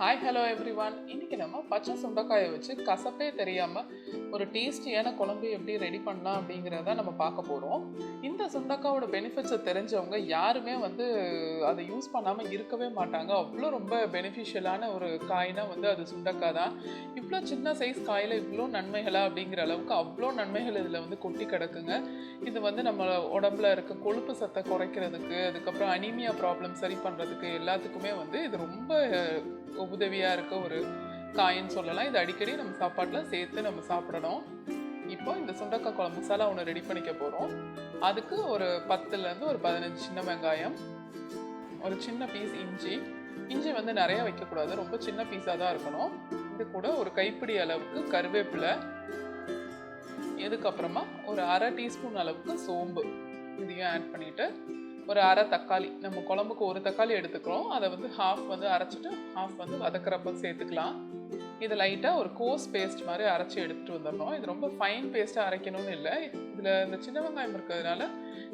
Hi hello every one. இன்றைக்கி நம்ம பச்சை சுண்டைக்காயை வச்சு கசப்பே தெரியாமல் ஒரு டேஸ்டியான குழம்பு எப்படி ரெடி பண்ணலாம் அப்படிங்கிறத நம்ம பார்க்க போகிறோம். இந்த சுண்டைக்காயோட பெனிஃபிட்ஸை தெரிஞ்சவங்க யாருமே அதை யூஸ் பண்ணாமல் இருக்கவே மாட்டாங்க. அவ்வளோ ரொம்ப பெனிஃபிஷியலான ஒரு காய்னா அது சுண்டைக்காய் தான். இவ்வளோ சின்ன சைஸ் காயில் இவ்வளோ நன்மைகளா அப்படிங்கிற அளவுக்கு அவ்வளோ நன்மைகள் இதில் கொட்டி கிடக்குங்க. இது நம்ம உடம்புல இருக்க கொழுப்பு சத்தை குறைக்கிறதுக்கு, அதுக்கப்புறம் அனீமியா ப்ராப்ளம் சரி பண்ணுறதுக்கு எல்லாத்துக்குமே இது ரொம்ப உதவியாக இருக்க ஒரு காயின்னு சொல்லலாம். இது அடிக்கடி நம்ம சாப்பாட்டில் சேர்த்து நம்ம சாப்பிடணும். இப்போ இந்த சுண்டைக்காய் குழம்பு மசாலா ஒன்று ரெடி பண்ணிக்க போகிறோம். அதுக்கு ஒரு 10லேருந்து ஒரு 15 சின்ன வெங்காயம், ஒரு சின்ன பீஸ் இஞ்சி நிறைய வைக்கக்கூடாது, ரொம்ப சின்ன பீஸாக தான் இருக்கணும். இது கூட ஒரு கைப்பிடி அளவுக்கு கருவேப்பிலை, இதுக்கப்புறமா ஒரு அரை டீஸ்பூன் அளவுக்கு சோம்பு இதையும் ஆட் பண்ணிவிட்டு, ஒரு அரை தக்காளி, நம்ம குழம்புக்கு ஒரு தக்காளி எடுத்துக்கிறோம், அதை ஹாஃப் அரைச்சிட்டு ஹாஃப் வதக்கிறப்ப சேர்த்துக்கலாம். இது லைட்டாக ஒரு கோஸ் பேஸ்ட் மாதிரி அரைச்சி எடுத்துகிட்டு வந்துடணும். இது ரொம்ப ஃபைன் பேஸ்ட்டாக அரைக்கணும்னு இல்லை, இதில் இந்த சின்ன வெங்காயம் இருக்கிறதுனால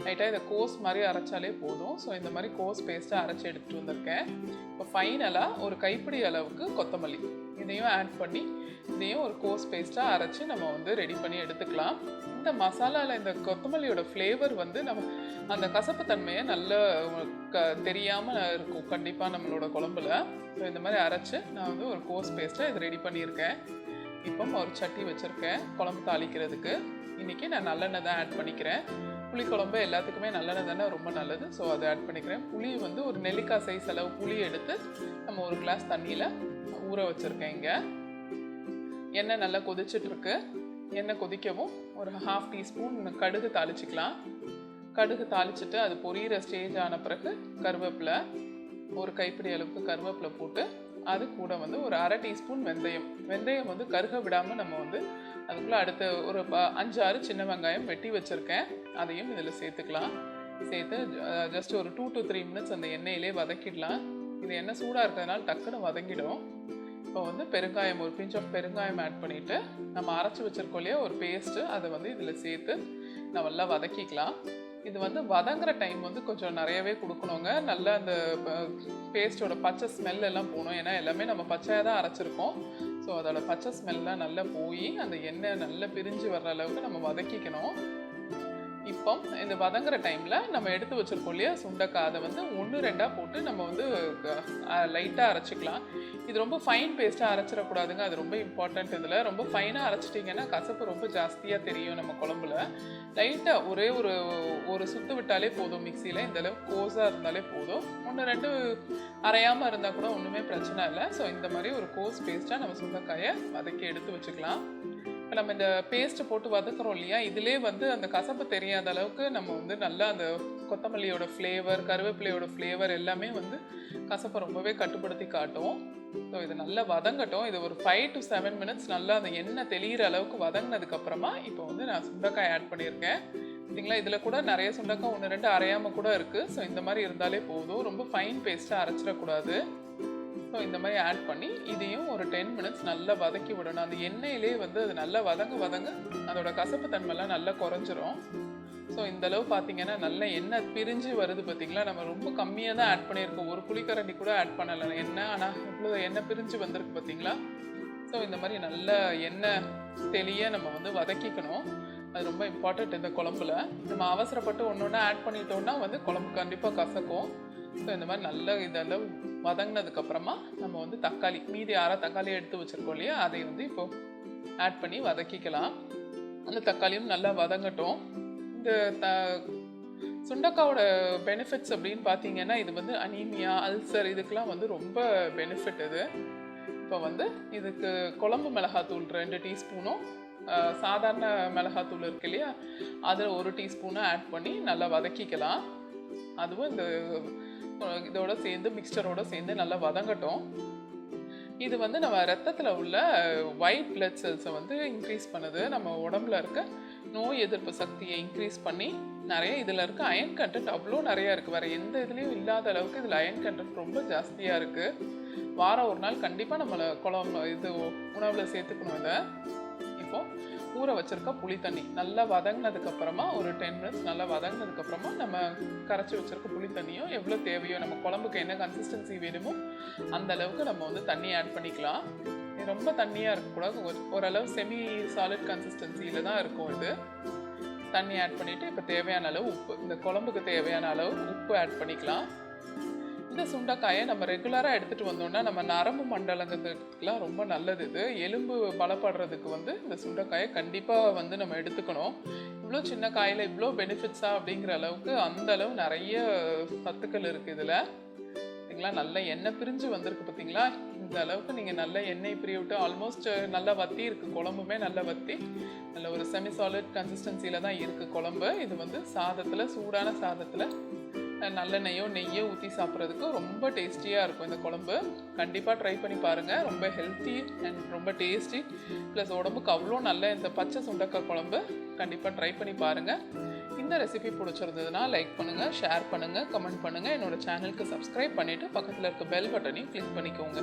லைட்டாக இதை கோஸ் மாதிரி அரைச்சாலே போதும். ஸோ இந்த மாதிரி கோஸ் பேஸ்ட்டாக அரைச்சி எடுத்துகிட்டு வந்திருக்கேன். இப்போ ஃபைனலாக ஒரு கைப்பிடி அளவுக்கு கொத்தமல்லி இதையும் ஆட் பண்ணி இதையும் ஒரு கோஸ் பேஸ்ட்டாக அரைச்சி நம்ம ரெடி பண்ணி எடுத்துக்கலாம். இந்த மசாலாவில் இந்த கொத்தமல்லியோட ஃப்ளேவர் நம்ம அந்த கசப்பு தன்மையை நல்லா தெரியாமல் இருக்கும் கண்டிப்பாக நம்மளோட குழம்புல. ஸோ இந்த மாதிரி அரைச்சி நான் ஒரு கோஸ் பேஸ்ட்டாக இது ரெடி பண்ணியிருக்கேன். இப்போ ஒரு சட்டி வச்சுருக்கேன் குழம்பு தாளிக்கிறதுக்கு. இன்றைக்கி நான் நல்லெண்ணெய் தான் ஆட் பண்ணிக்கிறேன். புளிக்குழம்பு எல்லாத்துக்குமே நல்லெண்ணெய் தானே ரொம்ப நல்லது. ஸோ அதை ஆட் பண்ணிக்கிறேன். புளி ஒரு நெல்லிக்காய் சைஸ் அளவு புளி எடுத்து நம்ம ஒரு கிளாஸ் தண்ணியில் ஊற வச்சுருக்கேன். இங்கே எண்ணெய் நல்லா கொதிச்சிட்ருக்கு. எண்ணெய் கொதிக்கவும் ஒரு 1/2 டீஸ்பூன் கடுகு தாளிச்சிக்கலாம். கடுகு தாளிச்சிட்டு அது பொரியிற ஸ்டேஜ் ஆன பிறகு கருவேப்பிலை, ஒரு கைப்பிடி அளவுக்கு கருவேப்பிலை போட்டு அது கூட ஒரு அரை டீஸ்பூன் வெந்தயம் கருக விடாமல் நம்ம அதுக்குள்ளே அடுத்து ஒரு 5-6 சின்ன வெங்காயம் வெட்டி வச்சுருக்கேன், அதையும் இதில் சேர்த்துக்கலாம். சேர்த்து ஜஸ்ட் ஒரு 2 to 3 மினிட்ஸ் அந்த எண்ணெயிலே வதக்கிடலாம். இது எண்ணெய் சூடாக இருக்கிறதுனால டக்குன்னு வதங்கிடும். இப்போ பெருங்காயம், ஒரு பிஞ்ச் ஆஃப் பெருங்காயம் ஆட் பண்ணிவிட்டு நம்ம அரைச்சி வச்சுருக்கோம் இல்லையா ஒரு பேஸ்ட்டு, அதை இதில் சேர்த்து நல்லா வதக்கிக்கலாம். இது வதங்குற டைம் கொஞ்சம் நிறையவே கொடுக்கணுங்க. நல்லா அந்த பேஸ்ட்டோட பச்சை ஸ்மெல் எல்லாம் போகணும். ஏன்னா எல்லாமே நம்ம பச்சையாக தான் அரைச்சிருக்கோம். ஸோ அதோட பச்சை ஸ்மெல்லாம் நல்லா போய் அந்த எண்ணெய் நல்லா பிரிஞ்சு வர்ற அளவுக்கு நம்ம வதக்கிக்கணும். இப்போ இந்த வதங்குற டைமில் நம்ம எடுத்து வச்சுருக்கோம் இல்லையா சுண்டைக்காய், அதை 1-2 போட்டு நம்ம லைட்டாக அரைச்சிக்கலாம். இது ரொம்ப ஃபைன் பேஸ்ட்டாக அரைச்சிடக்கூடாதுங்க, அது ரொம்ப இம்பார்ட்டண்ட். இதில் ரொம்ப ஃபைனாக அரைச்சிட்டிங்கன்னா கசப்பு ரொம்ப ஜாஸ்தியாக தெரியும் நம்ம குழம்புல. லைட்டாக ஒரே ஒரு சுற்று விட்டாலே போதும் மிக்சியில். இந்தளவு கோஸாக இருந்தாலே போதும். 1-2 அரையாமல் இருந்தால் கூட ஒன்றுமே பிரச்சனை இல்லை. ஸோ இந்த மாதிரி ஒரு கோஸ் பேஸ்ட்டாக நம்ம சுண்டைக்காயை வதக்கி எடுத்து வச்சுக்கலாம். இப்போ நம்ம இந்த பேஸ்ட்டை போட்டு வதக்குறோம் இல்லையா, இதிலே அந்த கசப்பு தெரியாத அளவுக்கு நம்ம நல்லா அந்த கொத்தமல்லியோட ஃப்ளேவர், கருவேப்பிலையோட ஃப்ளேவர் எல்லாமே கசப்பை ரொம்பவே கட்டுப்படுத்தி காட்டும். ஸோ இது நல்லா வதங்கட்டும். இது ஒரு 5 to 7 மினிட்ஸ் நல்லா அந்த எண்ணெய் தெளிகிற அளவுக்கு வதங்கினதுக்கப்புறமா இப்போ நான் சுண்டைக்காய் ஆட் பண்ணியிருக்கேன். பார்த்தீங்களா, இதில் கூட நிறைய சுண்டைக்காய் 1-2 அரையாமல் கூட இருக்குது. ஸோ இந்த மாதிரி இருந்தாலே போதும், ரொம்ப ஃபைன் பேஸ்ட்டாக அரைச்சிடக்கூடாது. ஸோ இந்த மாதிரி ஆட் பண்ணி இதையும் ஒரு 10 மினிட்ஸ் நல்லா வதக்கி விடணும். அந்த எண்ணெயிலே அது நல்லா வதங்க அதோட கசப்பு தன்மைலாம் நல்லா குறைஞ்சிரும். ஸோ இந்தளவு பார்த்தீங்கன்னா நல்லா எண்ணெய் பிரிஞ்சு வருது. பார்த்தீங்களா, நம்ம ரொம்ப கம்மியாக தான் ஆட் பண்ணியிருக்கோம், ஒரு புளிக்கரண்டி கூட ஆட் பண்ணலை எண்ணெய். ஆனால் இவ்வளோ எண்ணெய் பிரிஞ்சு வந்திருக்கு பார்த்தீங்களா. ஸோ இந்த மாதிரி நல்லா எண்ணெய் தெளிய நம்ம வதக்கிக்கணும். அது ரொம்ப இம்பார்ட்டண்ட் இந்த குழம்புல. நம்ம அவசரப்பட்டு ஒன்று ஆட் பண்ணிட்டோம்னா குழம்பு கண்டிப்பாக கசக்கும். ஸோ இந்த மாதிரி நல்லா இதெல்லாம் வதங்கினதுக்கப்புறமா நம்ம தக்காளி, மீதி 6 தக்காளி எடுத்து வச்சுருக்கோம் இல்லையா, அதை இப்போது ஆட் பண்ணி வதக்கிக்கலாம். அந்த தக்காளியும் நல்லா வதங்கட்டும். இந்த சுண்டைக்காவோட பெனிஃபிட்ஸ் அப்படின்னு பார்த்தீங்கன்னா இது அனீமியா, அல்சர் இதுக்கெலாம் ரொம்ப பெனிஃபிட் இது. இப்போ இதுக்கு குழம்பு மிளகாத்தூள் 2 டீஸ்பூனும் சாதாரண மிளகாத்தூள் இருக்கு இல்லையா, அதில் 1 டீஸ்பூனும் ஆட் பண்ணி நல்லா வதக்கிக்கலாம். அதுவும் இந்த இதோட சேர்ந்து மிக்சரோட சேர்ந்து நல்லா வதங்கட்டும். இது நம்ம ரத்தத்தில் உள்ள ஒயிட் பிளட் செல்ஸை இன்க்ரீஸ் பண்ணுது. நம்ம உடம்புல இருக்க நோய் எதிர்ப்பு சக்தியை இன்க்ரீஸ் பண்ணி நிறைய இதில் இருக்க அயன் கண்டென்ட் அவ்வளோ நிறையா இருக்குது. வேறு எந்த இதுலேயும் இல்லாத அளவுக்கு இதில் அயன் கண்டென்ட் ரொம்ப ஜாஸ்தியாக இருக்குது. வாரம் ஒரு நாள் கண்டிப்பாக நம்மளை உணவில் சேர்த்துக்கணும். இதை இப்போது ஊற வச்சிருக்க புளி தண்ணி நல்லா வதங்கினதுக்கப்புறமா ஒரு 10 மினிட்ஸ் நல்லா வதங்கினதுக்கப்புறமா நம்ம கரைச்சி வச்சிருக்க புளி தண்ணியும் எவ்வளோ தேவையோ நம்ம குழம்புக்கு என்ன கன்சிஸ்டன்சி வேணுமோ அந்த அளவுக்கு நம்ம வந்து தண்ணி ஆட் பண்ணிக்கலாம். ரொம்ப தண்ணியாக இருக்கக்கூடாது, ஓரளவு செமி சாலிட் கன்சிஸ்டன்சியில் தான் இருக்கும் இது. தண்ணி ஆட் பண்ணிவிட்டு இப்போ தேவையான அளவு உப்பு, இந்த குழம்புக்கு தேவையான அளவு உப்பு ஆட் பண்ணிக்கலாம். இந்த சுண்டைக்காயை நம்ம ரெகுலராக எடுத்துகிட்டு வந்தோம்னா நம்ம நரம்பு மண்டலங்கிறதுக்கெலாம் ரொம்ப நல்லது. இது எலும்பு பலப்படுறதுக்கு வந்து இந்த சுண்டைக்காயை கண்டிப்பாக வந்து நம்ம எடுத்துக்கணும். இவ்வளோ சின்ன காயில் இவ்வளோ பெனிஃபிட்ஸா அப்படிங்கிற அளவுக்கு அந்த அளவு நிறைய சத்துக்கள் இருக்குது இதில். பார்த்தீங்களா, நல்ல எண்ணெய் பிரிஞ்சு வந்திருக்கு பார்த்தீங்களா. இந்த அளவுக்கு நீங்கள் நல்ல எண்ணெய் பிரிய விட்டு ஆல்மோஸ்ட் நல்லா வத்தி இருக்குது, குழம்புமே நல்லா வத்தி நல்ல ஒரு செமி சாலிட் கன்சிஸ்டன்சியில் தான் இருக்குது குழம்பு. இது வந்து சாதத்தில், சூடான சாதத்தில் நல்லெண்ணெய்யோ நெய்யோ ஊற்றி சாப்பிட்றதுக்கு ரொம்ப டேஸ்டியாக இருக்கும் இந்த குழம்பு. கண்டிப்பாக ட்ரை பண்ணி பாருங்கள். ரொம்ப ஹெல்த்தி அண்ட் ரொம்ப டேஸ்டி, ப்ளஸ் உடம்புக்கு அவ்வளோ நல்ல இந்த பச்சை சுண்டைக்காய் குழம்பு கண்டிப்பாக ட்ரை பண்ணி பாருங்கள். இந்த ரெசிபி பிடிச்சிருந்ததுன்னா லைக் பண்ணுங்கள், ஷேர் பண்ணுங்கள், கமெண்ட் பண்ணுங்கள். என்னோடய சேனலுக்கு சப்ஸ்கிரைப் பண்ணிவிட்டு பக்கத்தில் இருக்க பெல் பட்டனையும் கிளிக் பண்ணிக்கோங்க.